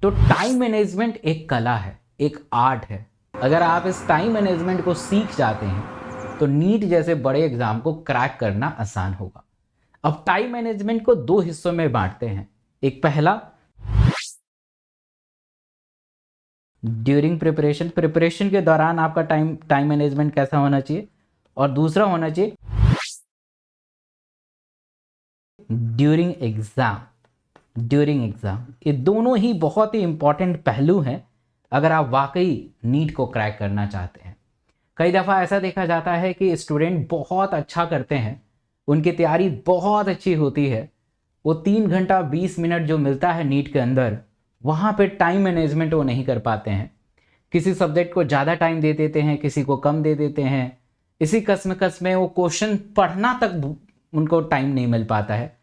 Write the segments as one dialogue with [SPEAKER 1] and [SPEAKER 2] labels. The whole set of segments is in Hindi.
[SPEAKER 1] तो टाइम मैनेजमेंट एक कला है, एक आर्ट है। अगर आप इस टाइम मैनेजमेंट को सीख जाते हैं तो नीट जैसे बड़े एग्जाम को क्रैक करना आसान होगा। अब टाइम मैनेजमेंट को दो हिस्सों में बांटते हैं। एक पहला ड्यूरिंग प्रिपरेशन के दौरान आपका टाइम मैनेजमेंट कैसा होना चाहिए, और दूसरा होना चाहिए ड्यूरिंग एग्जाम। ये दोनों ही बहुत ही इंपॉर्टेंट पहलू हैं अगर आप वाकई नीट को क्रैक करना चाहते हैं। कई दफ़ा ऐसा देखा जाता है कि स्टूडेंट बहुत अच्छा करते हैं, उनकी तैयारी बहुत अच्छी होती है, वो 3 घंटा 20 मिनट जो मिलता है नीट के अंदर, वहाँ पे टाइम मैनेजमेंट वो नहीं कर पाते हैं। किसी सब्जेक्ट को ज़्यादा टाइम दे देते हैं, किसी को कम दे देते हैं। इसी कसम में वो क्वेश्चन पढ़ना तक उनको टाइम नहीं मिल पाता है।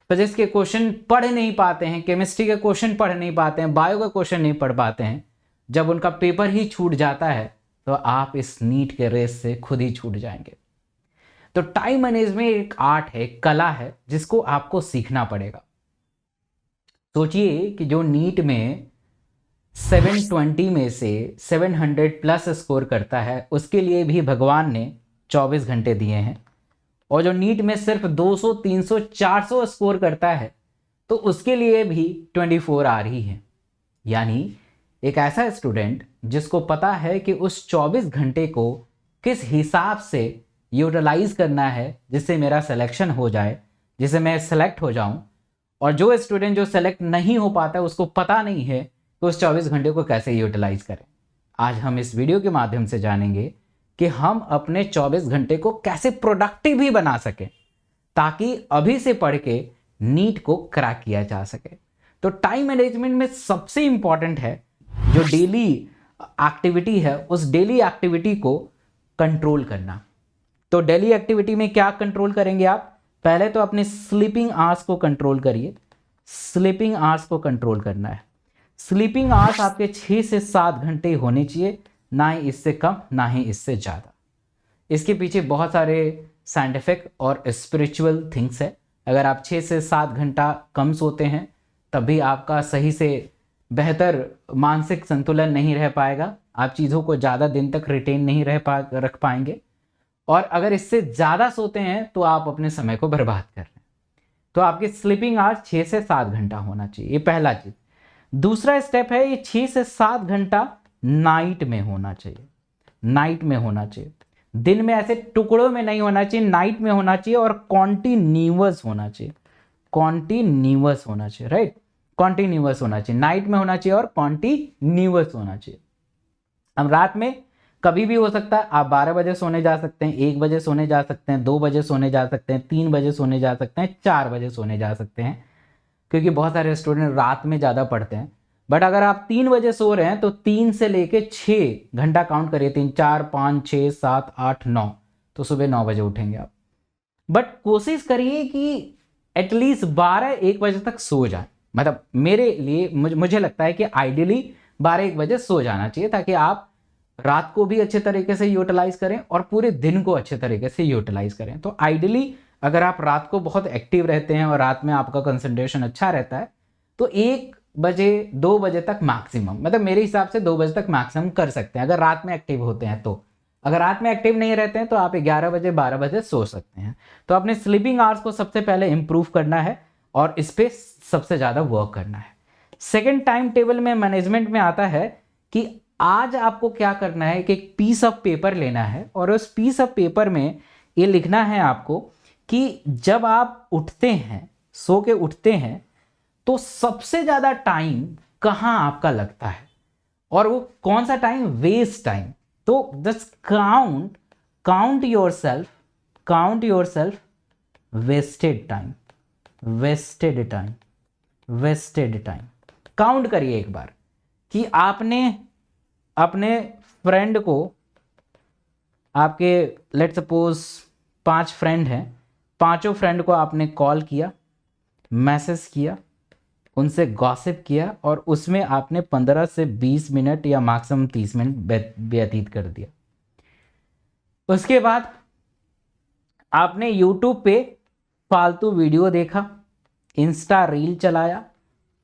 [SPEAKER 1] फिजिक्स के क्वेश्चन पढ़ नहीं पाते हैं, केमिस्ट्री के क्वेश्चन पढ़ नहीं पाते हैं, बायो का क्वेश्चन नहीं पढ़ पाते हैं। जब उनका पेपर ही छूट जाता है तो आप इस नीट के रेस से खुद ही छूट जाएंगे। तो टाइम मैनेजमेंट एक आर्ट है, एक कला है, जिसको आपको सीखना पड़ेगा। सोचिए कि जो नीट में 720 में से 700 प्लस स्कोर करता है, उसके लिए भी भगवान ने 24 घंटे दिए हैं। और जो नीट में सिर्फ 200, 300, 400 स्कोर करता है, तो उसके लिए भी 24 आवर ही है। यानी एक ऐसा स्टूडेंट जिसको पता है कि उस 24 घंटे को किस हिसाब से यूटिलाइज करना है जिससे मेरा सिलेक्शन हो जाए, जिससे मैं सेलेक्ट हो जाऊं। और जो स्टूडेंट जो सेलेक्ट नहीं हो पाता है, उसको पता नहीं है कि उस 24 घंटे को कैसे यूटिलाइज करें। आज हम इस वीडियो के माध्यम से जानेंगे कि हम अपने 24 घंटे को कैसे प्रोडक्टिव भी बना सकें, ताकि अभी से पढ़ के नीट को क्रैक किया जा सके। तो टाइम मैनेजमेंट में सबसे इंपॉर्टेंट है जो डेली एक्टिविटी है, उस डेली एक्टिविटी को कंट्रोल करना। तो डेली एक्टिविटी में क्या कंट्रोल करेंगे आप? पहले तो अपने स्लीपिंग आवर्स को कंट्रोल करिए। स्लीपिंग आवर्स को कंट्रोल करना है। स्लीपिंग आवर्स आपके 6 से 7 घंटे होने चाहिए, ना ही इससे कम ना ही इससे ज़्यादा। इसके पीछे बहुत सारे साइंटिफिक और स्पिरिचुअल थिंग्स है। अगर आप 6 से 7 घंटा कम सोते हैं तभी आपका सही से बेहतर मानसिक संतुलन नहीं रह पाएगा, आप चीज़ों को ज़्यादा दिन तक रिटेन नहीं रख पाएंगे। और अगर इससे ज़्यादा सोते हैं तो आप अपने समय को बर्बाद कर रहे हैं। तो आपकी स्लीपिंग आवर्स 6 से 7 घंटा होना चाहिए, ये पहला चीज़। दूसरा स्टेप है, ये 6 से 7 घंटा नाइट में होना चाहिए। नाइट में होना चाहिए, दिन में ऐसे टुकड़ों में नहीं होना चाहिए, नाइट में होना चाहिए और कॉन्टिन्यूअस होना चाहिए। कॉन्टिन्यूअस होना चाहिए, राइट, कॉन्टिन्यूअस होना चाहिए। नाइट में होना चाहिए और कॉन्टिन्यूअस होना चाहिए। अब रात में कभी भी हो सकता है, आप 12 बजे सोने जा सकते हैं, 1 बजे सोने जा सकते हैं, 2 बजे सोने जा सकते हैं, 3 बजे सोने जा सकते हैं, 4 बजे सोने जा सकते हैं, क्योंकि बहुत सारे स्टूडेंट रात में ज़्यादा पढ़ते हैं। बट अगर आप 3 बजे सो रहे हैं तो 3 से लेके 6 घंटा काउंट करिए, 3, 4, 5, 6, 7, 8, 9, तो सुबह 9 बजे उठेंगे आप। बट कोशिश करिए कि एटलीस्ट 12-1 बजे तक सो जाए। मतलब मेरे लिए मुझे लगता है कि आइडियली 12-1 बजे सो जाना चाहिए, ताकि आप रात को भी अच्छे तरीके से यूटिलाइज करें और पूरे दिन को अच्छे तरीके से यूटिलाइज करें। तो आइडियली अगर आप रात को बहुत एक्टिव रहते हैं और रात में आपका कंसंट्रेशन अच्छा रहता है, तो 1 बजे 2 बजे तक मैक्सिमम, मतलब मेरे हिसाब से 2 बजे तक मैक्सिमम कर सकते हैं अगर रात में एक्टिव होते हैं। तो अगर रात में एक्टिव नहीं रहते हैं तो आप 11 बजे 12 बजे सो सकते हैं। तो अपने स्लीपिंग आवर्स को सबसे पहले इंप्रूव करना है और इस पर सबसे ज़्यादा वर्क करना है। सेकेंड टाइम टेबल में मैनेजमेंट में आता है कि आज आपको क्या करना है कि एक पीस ऑफ पेपर लेना है और उस पीस ऑफ पेपर में ये लिखना है आपको कि जब आप उठते हैं, सो के उठते हैं, तो सबसे ज़्यादा टाइम कहाँ आपका लगता है और वो कौन सा टाइम वेस्ट टाइम। तो just count yourself wasted time count करिए एक बार कि आपने अपने फ्रेंड को, आपके लेट सपोज 5 फ्रेंड हैं, 5 फ्रेंड को आपने कॉल किया, मैसेज किया, उनसे गॉसिप किया और उसमें आपने 15 से 20 मिनट या मैक्सिमम 30 मिनट व्यतीत कर दिया। उसके बाद आपने यूट्यूब पे फालतू वीडियो देखा, इंस्टा रील चलाया,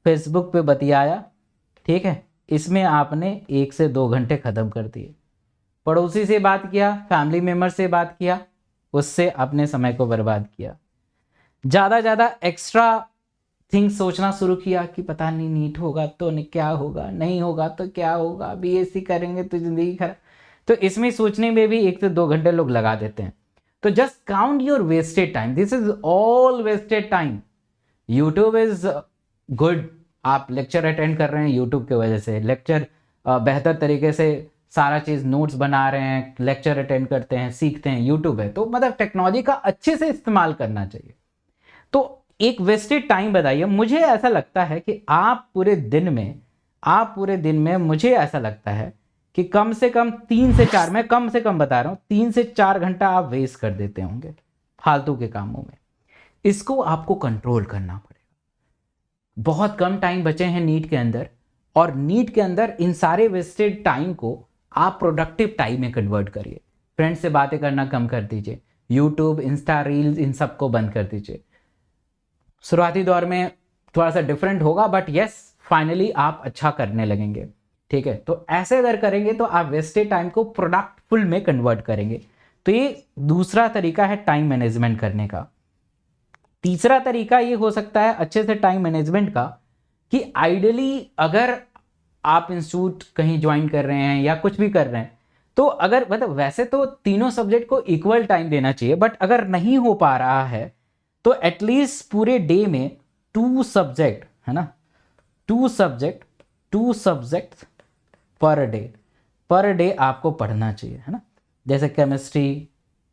[SPEAKER 1] फेसबुक पे बतियाया, ठीक है, इसमें आपने 1 से 2 घंटे ख़त्म कर दिए। पड़ोसी से बात किया, फैमिली मेम्बर से बात किया, उससे अपने समय को बर्बाद किया। ज़्यादा एक्स्ट्रा थिंग्स सोचना शुरू किया कि पता नहीं नीट होगा तो क्या होगा, नहीं होगा तो क्या होगा, बीएससी करेंगे तो ज़िंदगी खराब। तो इसमें सोचने में भी 1 से 2 घंटे लोग लगा देते हैं। तो just count your wasted time, this is all wasted time. YouTube is good, आप लेक्चर अटेंड कर रहे हैं यूट्यूब की वजह से, लेक्चर बेहतर तरीके से सारा चीज़ नोट्स बना रहे हैं, लेक्चर अटेंड करते हैं, सीखते हैं, यूट्यूब है। तो मतलब टेक्नोलॉजी का अच्छे से इस्तेमाल करना चाहिए। तो एक वेस्टेड टाइम बताइए। मुझे ऐसा लगता है कि आप पूरे दिन में मुझे ऐसा लगता है कि कम से कम 3 से 4, मैं कम से कम बता रहा हूँ, 3 से 4 घंटा आप वेस्ट कर देते होंगे फालतू के कामों में। इसको आपको कंट्रोल करना पड़ेगा। बहुत कम टाइम बचे हैं नीट के अंदर, और नीट के अंदर इन सारे वेस्टेड टाइम को आप प्रोडक्टिव टाइम में कन्वर्ट करिए। फ्रेंड्स से बातें करना कम कर दीजिए, यूट्यूब, इंस्टा रील्स, इन सबको बंद कर दीजिए। शुरुआती दौर में थोड़ा सा डिफरेंट होगा, बट यस, फाइनली आप अच्छा करने लगेंगे। ठीक है, तो ऐसे अगर करेंगे तो आप वेस्टेड टाइम को प्रोडक्टफुल में कन्वर्ट करेंगे। तो ये दूसरा तरीका है टाइम मैनेजमेंट करने का। तीसरा तरीका ये हो सकता है अच्छे से टाइम मैनेजमेंट का, कि आइडियली अगर आप इंस्टीट्यूट कहीं ज्वाइन कर रहे हैं या कुछ भी कर रहे हैं, तो अगर मतलब वैसे तो तीनों सब्जेक्ट को इक्वल टाइम देना चाहिए, बट अगर नहीं हो पा रहा है तो एटलीस्ट पूरे डे में 2 सब्जेक्ट, है ना, 2 सब्जेक्ट पर डे आपको पढ़ना चाहिए, है ना। जैसे केमिस्ट्री,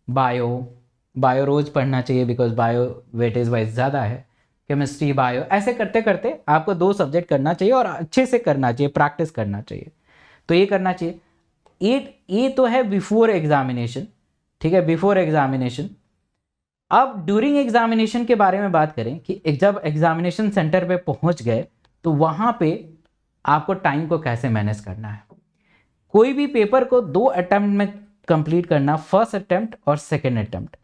[SPEAKER 1] बायो रोज पढ़ना चाहिए, बिकॉज बायो वेटेज वाइज ज़्यादा है। केमिस्ट्री, बायो, ऐसे करते करते आपको 2 सब्जेक्ट करना चाहिए, और अच्छे से करना चाहिए, प्रैक्टिस करना चाहिए। तो ये करना चाहिए। ये तो है बिफोर एग्जामिनेशन, ठीक है, बिफोर एग्जामिनेशन। अब ड्यूरिंग एग्जामिनेशन के बारे में बात करें कि जब एग्जामिनेशन सेंटर पे पहुंच गए तो वहां पे आपको टाइम को कैसे मैनेज करना है। कोई भी पेपर को 2 अटेम्प्ट में कंप्लीट करना, फर्स्ट अटेम्प्ट और सेकेंड अटेम्प्ट।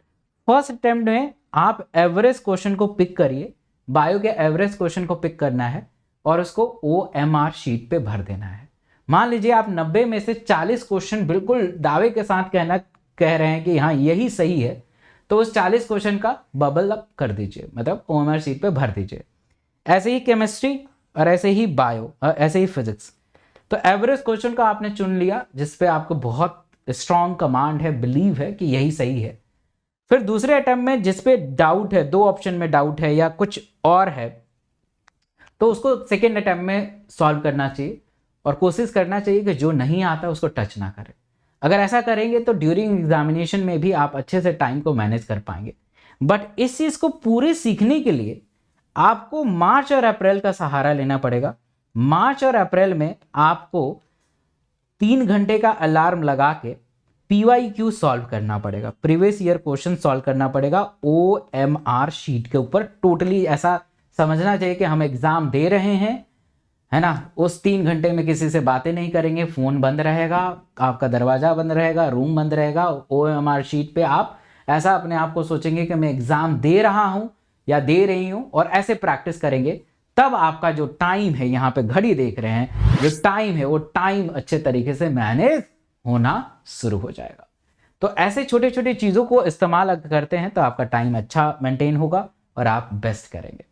[SPEAKER 1] फर्स्ट अटेम्प्ट में आप एवरेज क्वेश्चन को पिक करिए, बायो के एवरेज क्वेश्चन को पिक करना है और उसको OMR शीट पे भर देना है। मान लीजिए आप 90 में से 40 क्वेश्चन बिल्कुल दावे के साथ कह रहे हैं कि हाँ यही सही है, तो उस 40 क्वेश्चन का बबल अप कर दीजिए, मतलब OMR शीट पे भर दीजिए। ऐसे ही केमिस्ट्री, और ऐसे ही बायो, और ऐसे ही फिजिक्स। तो एवरेज क्वेश्चन का आपने चुन लिया जिस पे आपको बहुत स्ट्रॉन्ग कमांड है, बिलीव है कि यही सही है। फिर दूसरे अटेम्प्ट में जिस पे डाउट है, 2 ऑप्शन में डाउट है या कुछ और है, तो उसको सेकेंड अटेम्प्ट में सॉल्व करना चाहिए, और कोशिश करना चाहिए कि जो नहीं आता उसको टच ना करें। अगर ऐसा करेंगे तो ड्यूरिंग एग्जामिनेशन में भी आप अच्छे से टाइम को मैनेज कर पाएंगे। बट इस चीज़ को पूरे सीखने के लिए आपको मार्च और अप्रैल का सहारा लेना पड़ेगा। मार्च और अप्रैल में आपको 3 घंटे का अलार्म लगा के PYQ सॉल्व करना पड़ेगा, प्रीवियस ईयर क्वेश्चन सॉल्व करना पड़ेगा OMR शीट के ऊपर। टोटली ऐसा समझना चाहिए कि हम एग्जाम दे रहे हैं, है ना। उस 3 घंटे में किसी से बातें नहीं करेंगे, फ़ोन बंद रहेगा, आपका दरवाज़ा बंद रहेगा, रूम बंद रहेगा। OMR शीट पे आप ऐसा अपने आप को सोचेंगे कि मैं एग्ज़ाम दे रहा हूँ या दे रही हूँ, और ऐसे प्रैक्टिस करेंगे। तब आपका जो टाइम है, यहाँ पे घड़ी देख रहे हैं, जो टाइम है वो टाइम अच्छे तरीके से मैनेज होना शुरू हो जाएगा। तो ऐसे छोटे छोटे चीज़ों को इस्तेमाल करते हैं तो आपका टाइम अच्छा मेंटेन होगा और आप बेस्ट करेंगे।